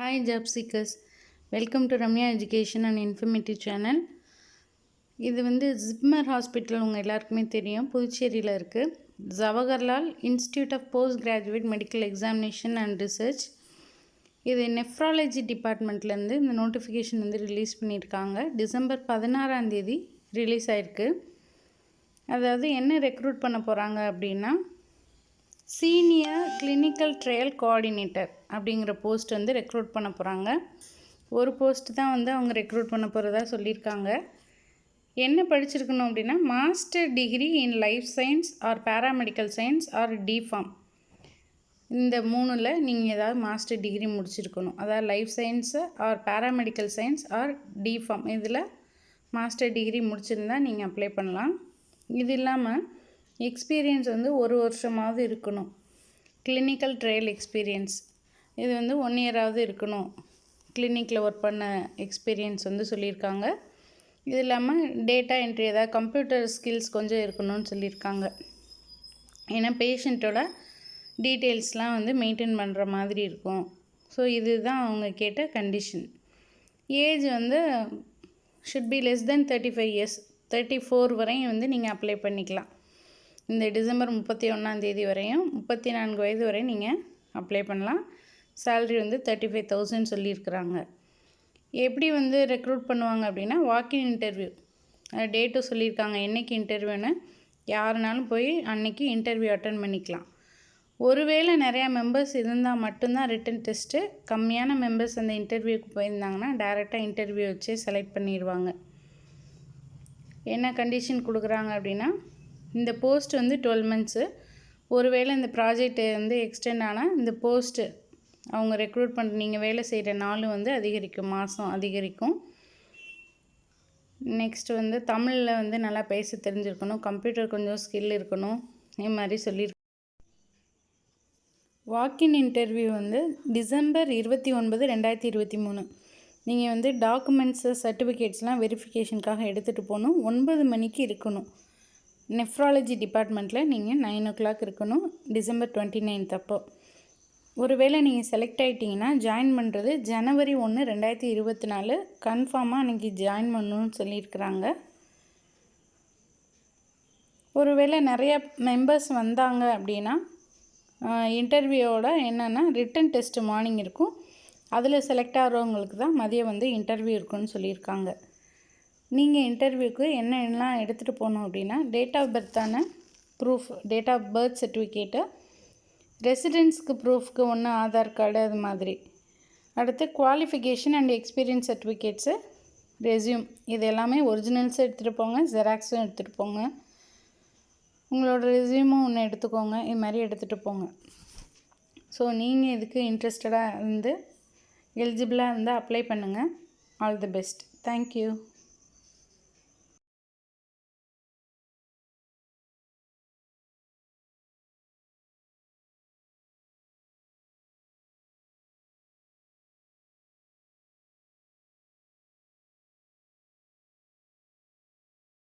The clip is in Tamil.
Hi job seekers, welcome to Ramya Education and Informative Channel. இது ஜிப்மர் ஹாஸ்பிட்டல் உங்கள் எல்லாருக்குமே தெரியும், புதுச்சேரியில் இருக்குது. Jawaharlal institute of post graduate medical examination and research. இது நெஃப்ராலஜி டிபார்ட்மெண்ட்லேருந்து இந்த நோட்டிஃபிகேஷன் ரிலீஸ் பண்ணியிருக்காங்க. டிசம்பர் 16 ரிலீஸ் ஆகிருக்கு. அதாவது என்ன ரெக்ரூட் பண்ண போகிறாங்க அப்படின்னா, சீனியர் கிளினிக்கல் ட்ரையல் கோஆர்டினேட்டர் அப்படிங்கிற போஸ்ட் ரெக்ரூட் பண்ண போகிறாங்க. ஒரு போஸ்ட் தான் அவங்க ரெக்ரூட் பண்ண போகிறதா சொல்லியிருக்காங்க. என்ன படிச்சிருக்கணும் அப்படின்னா, master degree in life science or paramedical science or D Pharm. இந்த மூணில் நீங்கள் ஏதாவது மாஸ்டர் டிகிரி முடிச்சிருக்கணும். அதாவது life science or paramedical science or D Pharm, இதில் மாஸ்டர் டிகிரி முடிச்சிருந்தா நீங்கள் அப்ளை பண்ணலாம். இது இல்லாமல் எக்ஸ்பீரியன்ஸ் 1 வருஷமாவது இருக்கணும். கிளினிக்கல் ட்ரையல் எக்ஸ்பீரியன்ஸ் இது 1 இயராவது இருக்கணும். கிளினிக்கில் ஒர்க் பண்ண எக்ஸ்பீரியன்ஸ் சொல்லியிருக்காங்க. இது இல்லாமல் டேட்டா என்ட்ரி, ஏதாவது கம்ப்யூட்டர் ஸ்கில்ஸ் கொஞ்சம் இருக்கணும்னு சொல்லியிருக்காங்க. ஏன்னா பேஷண்ட்டோட டீட்டெயில்ஸ்லாம் மெயின்டைன் பண்ணுற மாதிரி இருக்கும். ஸோ இதுதான் அவங்க கேட்ட condition. Age should be less than 35 years, 34 வரையும் நீங்கள் அப்ளை பண்ணிக்கலாம். இந்த டிசம்பர் 31 வரையும் 34 வயது வரை நீங்கள் அப்ளை பண்ணலாம். சேல்ரி 35,000 சொல்லியிருக்கிறாங்க. எப்படி ரெக்ரூட் பண்ணுவாங்க அப்படின்னா, வாக்கின் இன்டர்வியூ டேட்டும் சொல்லியிருக்காங்க. என்றைக்கு இன்டர்வியூன்னு யாருனாலும் போய் அன்றைக்கி இன்டர்வியூ அட்டன் பண்ணிக்கலாம். ஒருவேளை நிறையா மெம்பர்ஸ் இருந்தால் மட்டும்தான் ரிட்டன் டெஸ்ட்டு. கம்மியான மெம்பர்ஸ் அந்த இன்டர்வியூக்கு போயிருந்தாங்கன்னா டைரெக்டாக இன்டர்வியூ வச்சே செலக்ட் பண்ணிடுவாங்க. என்ன கண்டிஷன் கொடுக்குறாங்க அப்படின்னா, இந்த போஸ்ட் 12 மந்த்ஸு. ஒருவேளை இந்த ப்ராஜெக்ட் எக்ஸ்டெண்ட் ஆனால் இந்த போஸ்ட்டு அவங்க ரெக்ரூட் பண்ணுற நீங்கள் வேலை செய்கிற நாள் அதிகரிக்கும், மாதம் அதிகரிக்கும். நெக்ஸ்ட் தமிழில் நல்லா பேச தெரிஞ்சிருக்கணும், கம்ப்யூட்டர் கொஞ்சம் ஸ்கில் இருக்கணும். இது மாதிரி சொல்லியிருக்கோம். Walk in interview December 29, 2023. நீங்கள் டாக்குமெண்ட்ஸு சர்டிஃபிகேட்ஸ்லாம் வெரிஃபிகேஷனுக்காக எடுத்துகிட்டு போகணும். 9 மணிக்கு இருக்கணும். நெஃப்ராலஜி டிபார்ட்மெண்ட்டில் நீங்கள் 9 o'clock இருக்கணும். டிசம்பர் 29 அப்போ. ஒருவேளை நீங்கள் செலக்ட் ஆகிட்டிங்கன்னா ஜாயின் பண்ணுறது ஜனவரி 1, 2024 கன்ஃபார்மாக அன்றைக்கி ஜாயின் பண்ணணும்னு சொல்லியிருக்கிறாங்க. ஒருவேளை நிறையா மெம்பர்ஸ் வந்தாங்க அப்படின்னா இன்டர்வியூவோட என்னென்னா ரிட்டன் டெஸ்ட்டு மார்னிங் இருக்கும். அதில் செலக்ட் ஆகிறவங்களுக்கு தான் மதியம் இன்டர்வியூ இருக்குன்னு சொல்லியிருக்காங்க. நீங்கள் இன்டர்வியூக்கு என்னென்னலாம் எடுத்துகிட்டு போகணும் அப்படின்னா, டேட் ஆஃப் பர்த்தான proof, date of birth certificate, ரெசிடென்ஸ்க்கு ப்ரூஃப்க்கு ஆதார் கார்டு, அது மாதிரி. அடுத்து qualification and experience certificates, resume, இது எல்லாமே ஒரிஜினல்ஸும் எடுத்துகிட்டு போங்க, ஜெராக்ஸும் எடுத்துகிட்டு போங்க. உங்களோட ரெஸ்யூமும் ஒன்று எடுத்துக்கோங்க. இது மாதிரி எடுத்துகிட்டு போங்க. ஸோ நீங்கள் இதுக்கு இன்ட்ரெஸ்டடாக எலிஜிபிளாக இருந்தால் அப்ளை பண்ணுங்கள். All the best. தேங்க்யூ.